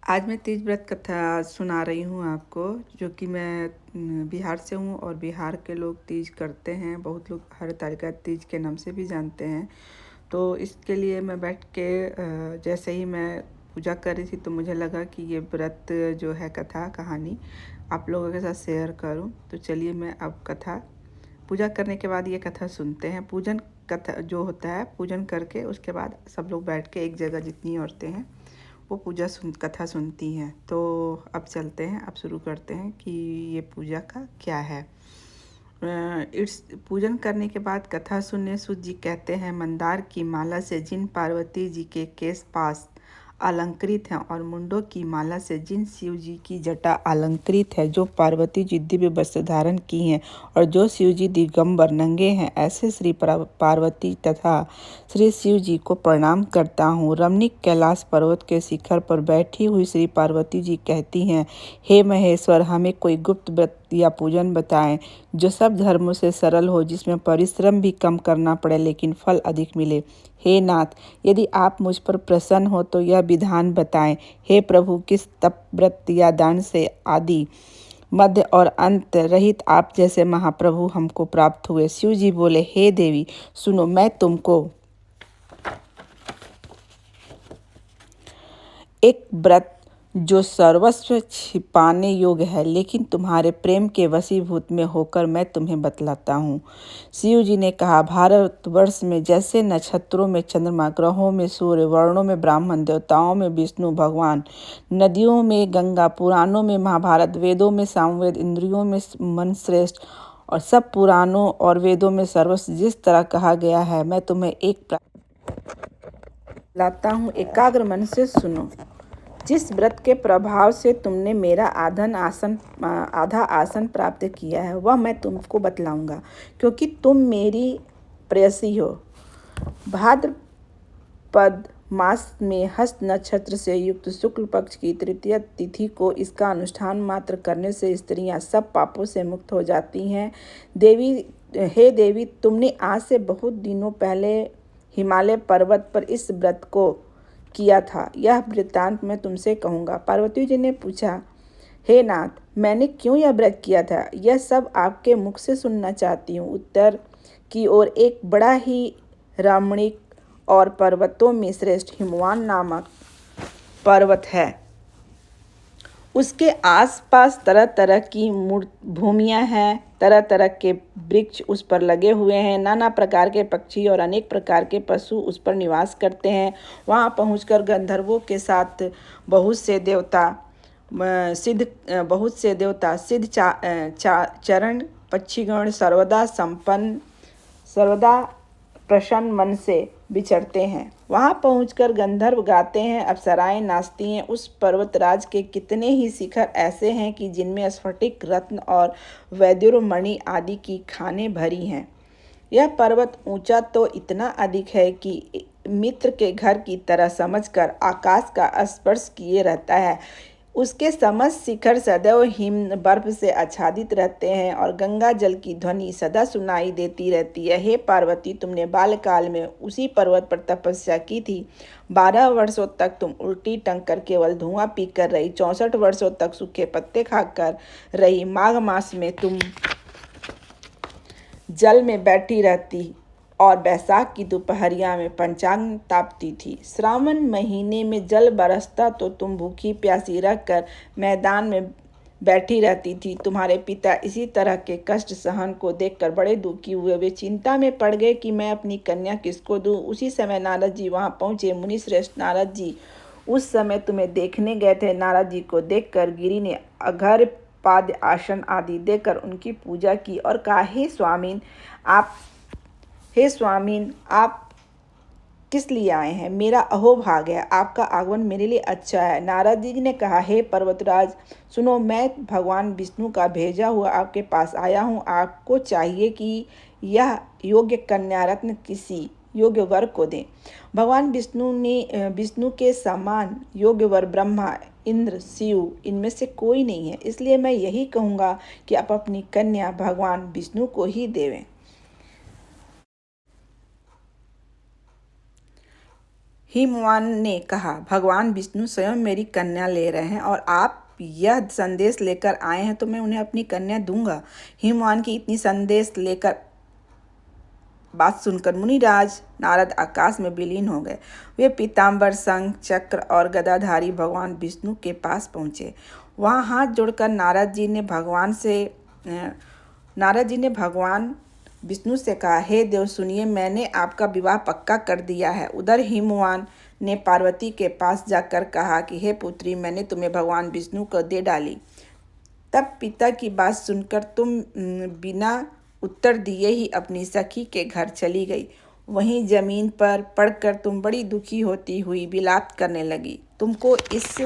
आज मैं तीज व्रत कथा सुना रही हूँ आपको, जो कि मैं बिहार से हूँ और बिहार के लोग तीज करते हैं। बहुत लोग हरतालिका तीज के नाम से भी जानते हैं। तो इसके लिए मैं बैठ के जैसे ही मैं पूजा कर रही थी तो मुझे लगा कि ये व्रत जो है कथा कहानी आप लोगों के साथ शेयर करूँ। तो चलिए मैं अब कथा पूजा करने के बाद ये कथा सुनते हैं। पूजन कथा जो होता है, पूजन करके उसके बाद सब लोग बैठ के एक जगह, जितनी औरतें हैं वो कथा सुनती हैं। तो अब चलते हैं, अब शुरू करते हैं कि ये पूजा का क्या है। इस पूजन करने के बाद कथा सुनने सूत जी कहते हैं, मंदार की माला से जिन पार्वती जी के केस पास अलंकृत हैं और मुंडों की माला से जिन शिव जी की जटा अलंकृत है, जो पार्वती जी दिव्य वस्त्र धारण की हैं और जो शिव जी दिगंबर नंगे हैं, ऐसे श्री पार्वती तथा श्री शिव जी को प्रणाम करता हूँ। रमणीक कैलाश पर्वत के शिखर पर बैठी हुई श्री पार्वती जी कहती हैं, हे महेश्वर, हमें कोई गुप्त व्रत या पूजन बताएं जो सब धर्मों से सरल हो, जिसमें परिश्रम भी कम करना पड़े लेकिन फल अधिक मिले। हे नाथ, यदि आप मुझ पर प्रसन्न हो तो यह विधान बताएं। हे प्रभु, किस तप व्रत या दान से आदि मध्य और अंत रहित आप जैसे महाप्रभु हमको प्राप्त हुए। शिव जी बोले, हे देवी सुनो, मैं तुमको एक व्रत जो सर्वस्व छिपाने योग्य है, लेकिन तुम्हारे प्रेम के वशीभूत में होकर मैं तुम्हें बतलाता हूँ। शिव जी ने कहा, भारतवर्ष में जैसे नक्षत्रों में चंद्रमा, ग्रहों में सूर्य, वर्णों में ब्राह्मण, देवताओं में विष्णु भगवान, नदियों में गंगा, पुराणों में महाभारत, वेदों में सामवेद, इंद्रियों में मन श्रेष्ठ और सब पुराणों और वेदों में सर्वस्व जिस तरह कहा गया है, मैं तुम्हें एक लाता हूँ। एकाग्र मन से सुनो। जिस व्रत के प्रभाव से तुमने मेरा आधा आसन प्राप्त किया है, वह मैं तुमको बतलाऊंगा, क्योंकि तुम मेरी प्रेयसी हो। भाद्रपद मास में हस्त नक्षत्र से युक्त शुक्ल पक्ष की तृतीय तिथि को इसका अनुष्ठान मात्र करने से स्त्रियां सब पापों से मुक्त हो जाती हैं। हे देवी, तुमने आज से बहुत दिनों पहले हिमालय पर्वत पर इस व्रत को किया था। यह वृत्तांत मैं तुमसे कहूँगा। पार्वती जी ने पूछा, हे नाथ, मैंने क्यों यह व्रत किया था, यह सब आपके मुख से सुनना चाहती हूँ। उत्तर की ओर एक बड़ा ही रमणीक और पर्वतों में श्रेष्ठ हिमवान नामक पर्वत है। उसके आसपास तरह तरह की भूमियाँ हैं, तरह तरह के वृक्ष उस पर लगे हुए हैं, नाना प्रकार के पक्षी और अनेक प्रकार के पशु उस पर निवास करते हैं। वहाँ पहुंचकर गंधर्वों के साथ बहुत से देवता सिद्ध चरण पक्षीगण सर्वदा प्रसन्न मन से विचरते हैं। वहाँ पहुंचकर गंधर्व गाते हैं, अप्सराएं नाचती हैं। उस पर्वतराज के कितने ही शिखर ऐसे हैं कि जिनमें स्फटिक, रत्न और वैदुर्मणि आदि की खानें भरी हैं। यह पर्वत ऊंचा तो इतना अधिक है कि मित्र के घर की तरह समझकर आकाश का स्पर्श किए रहता है। उसके समस्त शिखर सदैव हिम बर्फ से आच्छादित रहते हैं और गंगा जल की ध्वनि सदा सुनाई देती रहती है। हे पार्वती, तुमने बालकाल में उसी पर्वत पर तपस्या की थी। 12 वर्षों तक तुम उल्टी टंग कर केवल धुआं पीकर रही। 64 वर्षों तक सूखे पत्ते खाकर रही। माघ मास में तुम जल में बैठी रहती और बैसाख की दोपहरिया में पंचांग तापती थी। श्रावण महीने में जल बरसता तो तुम भूखी प्यासी रखकर मैदान में बैठी रहती थी। तुम्हारे पिता इसी तरह के कष्ट सहन को देखकर बड़े दुखी हुए। वे चिंता में पड़ गए कि मैं अपनी कन्या किसको दूं। उसी समय नारद जी वहां पहुंचे। मुनि श्रेष्ठ नारद जी उस समय तुम्हें देखने गए थे। नारद जी को देखकर गिरि ने अर्घ्य पाद्य आसन आदि देकर उनकी पूजा की और कहा, हे स्वामीन, आप किस लिए आए हैं? मेरा अहोभाग्य है, आपका आगमन मेरे लिए अच्छा है। नारद जी ने कहा, हे पर्वतराज सुनो, मैं भगवान विष्णु का भेजा हुआ आपके पास आया हूँ। आपको चाहिए कि यह योग्य कन्या रत्न किसी योग्य वर को दें। भगवान विष्णु के समान योग्य वर ब्रह्मा, इंद्र, शिव इनमें से कोई नहीं है। इसलिए मैं यही कहूँगा कि आप अपनी कन्या भगवान विष्णु को ही देवें। हिमवान ने कहा, भगवान विष्णु स्वयं मेरी कन्या ले रहे हैं और आप यह संदेश लेकर आए हैं तो मैं उन्हें अपनी कन्या दूंगा। हिमवान की इतनी संदेश लेकर बात सुनकर मुनिराज नारद आकाश में विलीन हो गए। वे पीताम्बर, शंख, चक्र और गदाधारी भगवान विष्णु के पास पहुँचे। वहाँ हाथ जोड़कर नारद जी ने भगवान विष्णु से कहा, हे देव सुनिए, मैंने आपका विवाह पक्का कर दिया है। उधर हिमवान ने पार्वती के पास जाकर कहा कि हे पुत्री, मैंने तुम्हें भगवान विष्णु को दे डाली। तब पिता की बात सुनकर तुम बिना उत्तर दिए ही अपनी सखी के घर चली गई। वहीं जमीन पर पड़कर तुम बड़ी दुखी होती हुई विलाप करने लगी। तुमको इस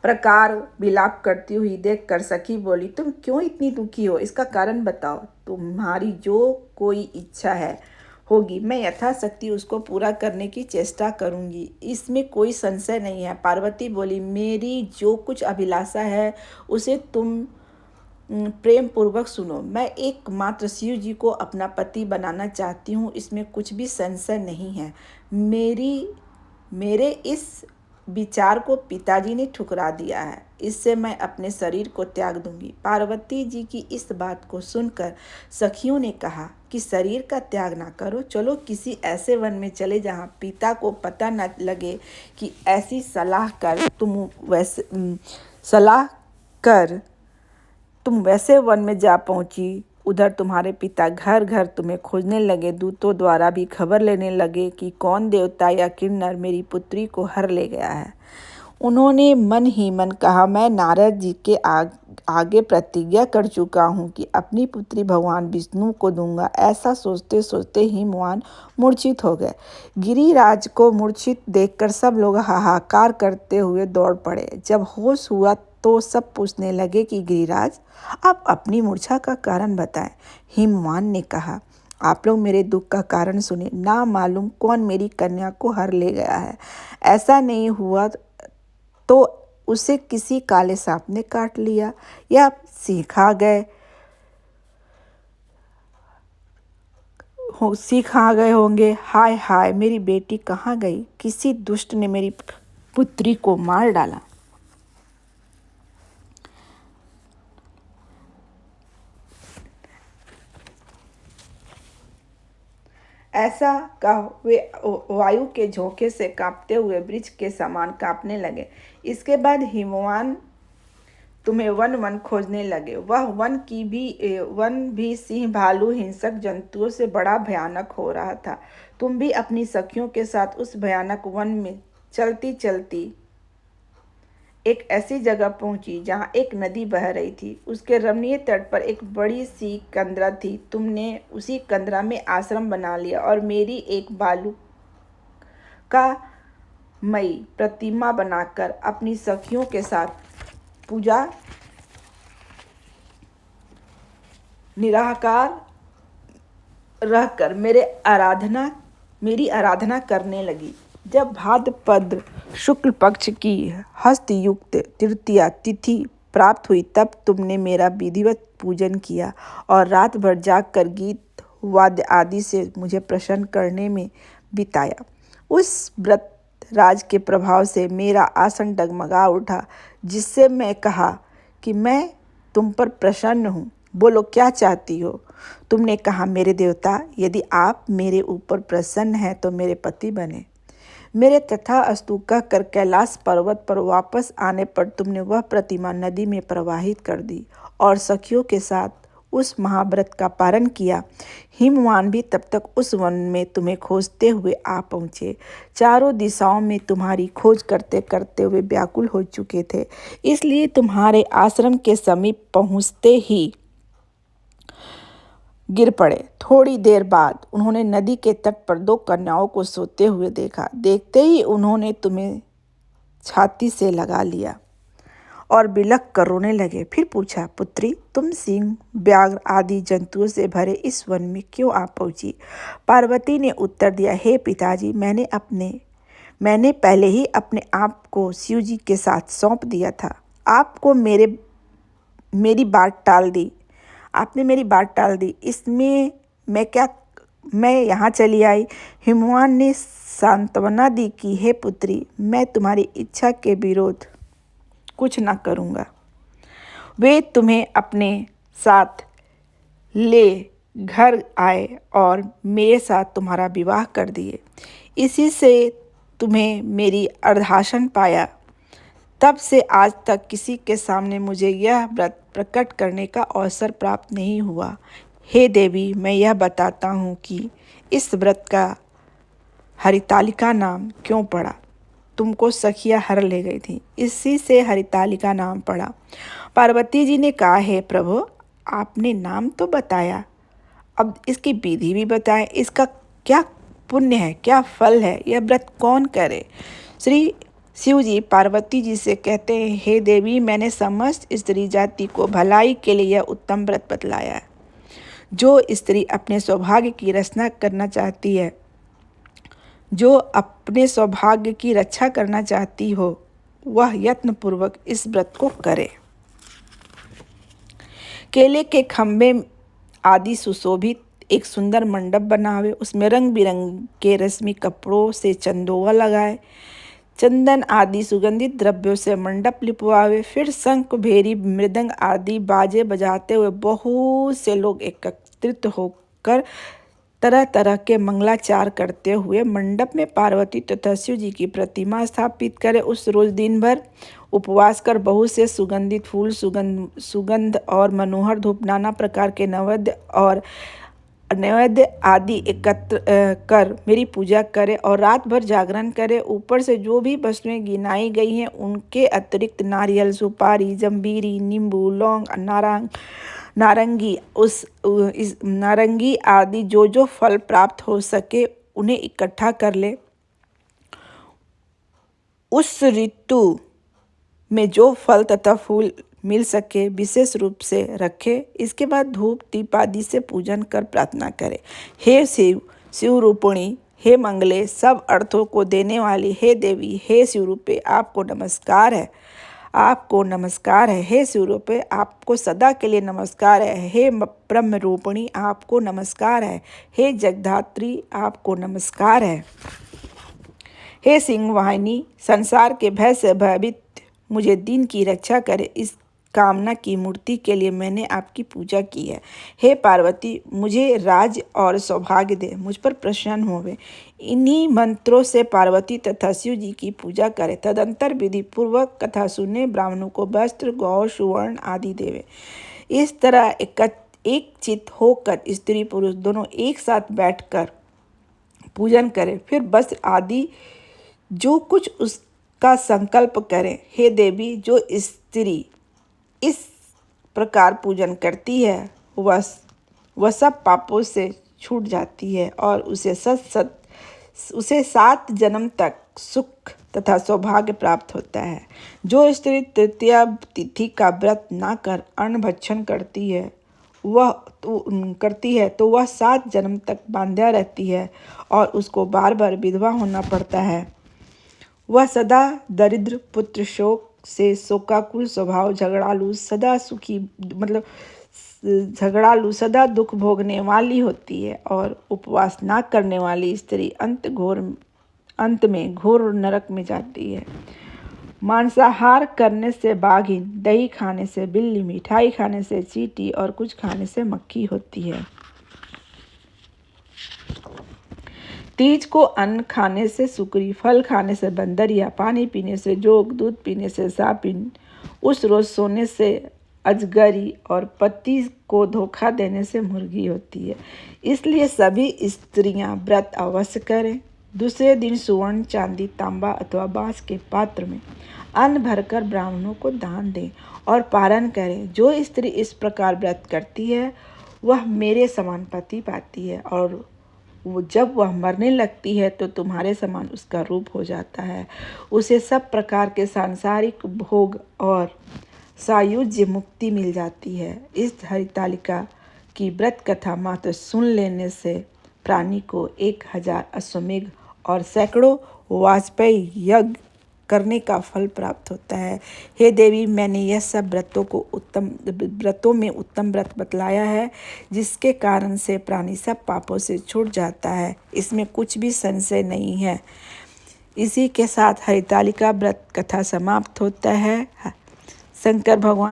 प्रकार विलाप करती हुई देखकर सखी बोली, तुम क्यों इतनी दुखी हो? इसका कारण बताओ। तुम्हारी जो कोई इच्छा होगी मैं यथाशक्ति उसको पूरा करने की चेष्टा करूंगी, इसमें कोई संशय नहीं है। पार्वती बोली, मेरी जो कुछ अभिलाषा है उसे तुम प्रेम पूर्वक सुनो। मैं एकमात्र शिव जी को अपना पति बनाना चाहती हूँ, इसमें कुछ भी संशय नहीं है। मेरे इस विचार को पिताजी ने ठुकरा दिया है, इससे मैं अपने शरीर को त्याग दूंगी। पार्वती जी की इस बात को सुनकर सखियों ने कहा कि शरीर का त्याग ना करो, चलो किसी ऐसे वन में चले जहाँ पिता को पता न लगे कि ऐसी सलाह कर तुम वैसे वन में जा पहुंची। उधर तुम्हारे पिता घर घर तुम्हें खोजने लगे, दूतों द्वारा भी खबर लेने लगे कि कौन देवता या किन्नर मेरी पुत्री को हर ले गया है। उन्होंने मन ही मन कहा, मैं नारद जी के आगे प्रतिज्ञा कर चुका हूँ कि अपनी पुत्री भगवान विष्णु को दूंगा। ऐसा सोचते सोचते हिमवान मूर्छित हो गए। गिरिराज को मूर्छित देखकर सब लोग हाहाकार करते हुए दौड़ पड़े। जब होश हुआ तो सब पूछने लगे कि गिरिराज, आप अपनी मूर्छा का कारण बताएं। हिमवान ने कहा, आप लोग मेरे दुख का कारण सुने। ना मालूम कौन मेरी कन्या को हर ले गया है। ऐसा नहीं हुआ तो उसे किसी काले सांप ने काट लिया या सिंह खा गए होंगे। हाय हाय, मेरी बेटी कहाँ गई? किसी दुष्ट ने मेरी पुत्री को मार डाला। ऐसा कह वे वायु के झोंके से कांपते हुए वृक्ष के समान कांपने लगे। इसके बाद हिमवान तुम्हें वन वन खोजने लगे। वह वन भी सिंह, भालू, हिंसक जंतुओं से बड़ा भयानक हो रहा था। तुम भी अपनी सखियों के साथ उस भयानक वन में चलती चलती एक ऐसी जगह पहुंची जहां एक नदी बह रही थी। उसके रमणीय तट पर एक बड़ी सी कंदरा थी। तुमने उसी कंदरा में आश्रम बना लिया और मेरी एक बालू का मई प्रतिमा बनाकर अपनी सखियों के साथ पूजा निराकार रहकर मेरी आराधना करने लगी। जब भाद्रपद शुक्ल पक्ष की हस्तयुक्त तृतीया तिथि प्राप्त हुई तब तुमने मेरा विधिवत पूजन किया और रात भर जागकर गीत वाद्य आदि से मुझे प्रसन्न करने में बिताया। उस व्रत राज के प्रभाव से मेरा आसन डगमगा उठा, जिससे मैं कहा कि मैं तुम पर प्रसन्न हूँ। बोलो, क्या चाहती हो? तुमने कहा, मेरे देवता, यदि आप मेरे ऊपर प्रसन्न हैं तो मेरे पति बने। मेरे तथास्तु कहकर कैलाश पर्वत पर वापस आने पर तुमने वह प्रतिमा नदी में प्रवाहित कर दी और सखियों के साथ उस महाव्रत का पारण किया। हिमवान भी तब तक उस वन में तुम्हें खोजते हुए आ पहुँचे। चारों दिशाओं में तुम्हारी खोज करते करते हुए व्याकुल हो चुके थे, इसलिए तुम्हारे आश्रम के समीप पहुँचते ही गिर पड़े। थोड़ी देर बाद उन्होंने नदी के तट पर दो कन्याओं को सोते हुए देखा। देखते ही उन्होंने तुम्हें छाती से लगा लिया और बिलख कर रोने लगे। फिर पूछा, पुत्री, तुम सिंह, व्याघ्र आदि जंतुओं से भरे इस वन में क्यों आ पहुंची? पार्वती ने उत्तर दिया, हे पिताजी, मैंने पहले ही अपने आप को शिव जी के साथ सौंप दिया था। आपने मेरी बात टाल दी, इसमें मैं यहाँ चली आई। हिमवान ने सांत्वना दी कि हे पुत्री, मैं तुम्हारी इच्छा के विरोध कुछ न करूँगा। वे तुम्हें अपने साथ ले घर आए और मेरे साथ तुम्हारा विवाह कर दिए। इसी से तुम्हें मेरी अर्धासन पाया। तब से आज तक किसी के सामने मुझे यह व्रत प्रकट करने का अवसर प्राप्त नहीं हुआ। हे देवी, मैं यह बताता हूँ कि इस व्रत का हरितालिका नाम क्यों पड़ा। तुमको सखिया हर ले गई थी, इसी से हरितालिका नाम पड़ा। पार्वती जी ने कहा, हे प्रभु, आपने नाम तो बताया, अब इसकी विधि भी बताएं। इसका क्या पुण्य है, क्या फल है, यह व्रत कौन करे। श्री शिव जी पार्वती जी से कहते हैं, हे देवी, मैंने समस्त स्त्री जाति को भलाई के लिए यह उत्तम व्रत बतलाया है। जो स्त्री अपने सौभाग्य की रचना करना चाहती है, जो अपने सौभाग्य की रक्षा करना चाहती हो, वह यत्नपूर्वक इस व्रत को करे। केले के खम्भे आदि सुशोभित एक सुंदर मंडप बनावे, उसमें रंग बिरंग के रश्मि कपड़ों से चंदोवा लगाए, चंदन आदि सुगंधित द्रव्यों से मंडप लिपवावे। फिर शंख, भेरी, मृदंग आदि बाजे बजाते हुए बहुत से लोग एकत्रित होकर तरह तरह के मंगलाचार करते हुए मंडप में पार्वती तथा शिव जी की प्रतिमा स्थापित करे। उस रोज दिन भर उपवास कर बहुत से सुगंधित फूल, सुगंध और मनोहर धूप, नाना प्रकार के नैवेद्य आदि एकत्र कर मेरी पूजा करे और रात भर जागरण करे। ऊपर से जो भी वस्तुएं गिनाई गई हैं उनके अतिरिक्त नारियल, सुपारी, जंबीरी, नींबू, लौंग, नारंगी आदि जो फल प्राप्त हो सके उन्हें इकट्ठा कर ले। उस ऋतु में जो फल तथा फूल मिल सके विशेष रूप से रखे। इसके बाद धूप दीप आदि से पूजन कर प्रार्थना करे। हे शिव रूपिणी, हे मंगले, सब अर्थों को देने वाली हे देवी, हे शिव रूपे, आपको नमस्कार है, आपको नमस्कार है। हे शिव रूपे, आपको सदा के लिए नमस्कार है। हे ब्रह्म रूपिणी, आपको नमस्कार है। हे जगधात्री, आपको नमस्कार है। हे सिंह वाहिनी, संसार के भय से भयभीत मुझे दीन की रक्षा करे, इस कामना की मूर्ति के लिए मैंने आपकी पूजा की है। हे पार्वती, मुझे राज और सौभाग्य दे, मुझ पर प्रसन्न होवे। इन्हीं मंत्रों से पार्वती तथा शिव जी की पूजा करे। तदंतर विधि पूर्वक कथा सुने, ब्राह्मणों को वस्त्र, गौ, सुवर्ण आदि देवे। इस तरह एक चित होकर स्त्री पुरुष दोनों एक साथ बैठकर पूजन करें। फिर वस्त्र आदि जो कुछ उसका संकल्प करें। हे देवी, जो स्त्री इस प्रकार पूजन करती है वह सब पापों से छूट जाती है और उसे 7 जन्म तक सुख तथा सौभाग्य प्राप्त होता है। जो स्त्री तृतीया तिथि का व्रत ना कर अन्न भक्षण करती है तो वह 7 जन्म तक बांध्या रहती है और उसको बार बार विधवा होना पड़ता है। वह सदा दरिद्र, पुत्र शोक से शोकाकुल स्वभाव, झगड़ालू, सदा दुख भोगने वाली होती है। और उपवास ना करने वाली स्त्री अंत में घोर नरक में जाती है। मांसाहार करने से बाघिन, दही खाने से बिल्ली, मिठाई खाने से चींटी और कुछ खाने से मक्खी होती है। तीज को अन्न खाने से सुकरी, फल खाने से बंदरिया, पानी पीने से जोग, दूध पीने से सापिन, उस रोज सोने से अजगरी और पति को धोखा देने से मुर्गी होती है। इसलिए सभी स्त्रियां व्रत अवश्य करें। दूसरे दिन सुवर्ण, चांदी, तांबा अथवा बांस के पात्र में अन्न भरकर ब्राह्मणों को दान दें और पारण करें। जो स्त्री इस प्रकार व्रत करती है वह मेरे समान पति पाती है और जब वह मरने लगती है तो तुम्हारे समान उसका रूप हो जाता है। उसे सब प्रकार के सांसारिक भोग और सायुज्य मुक्ति मिल जाती है। इस हरितालिका की व्रत कथा मात्र सुन लेने से प्राणी को 1000 अश्वमेघ और सैकड़ों वाजपेयी यज्ञ करने का फल प्राप्त होता है। हे देवी, मैंने यह सब व्रतों में उत्तम व्रत बतलाया है, जिसके कारण से प्राणी सब पापों से छूट जाता है। इसमें कुछ भी संशय नहीं है। इसी के साथ हरितालिका व्रत कथा समाप्त होता है। शंकर भगवान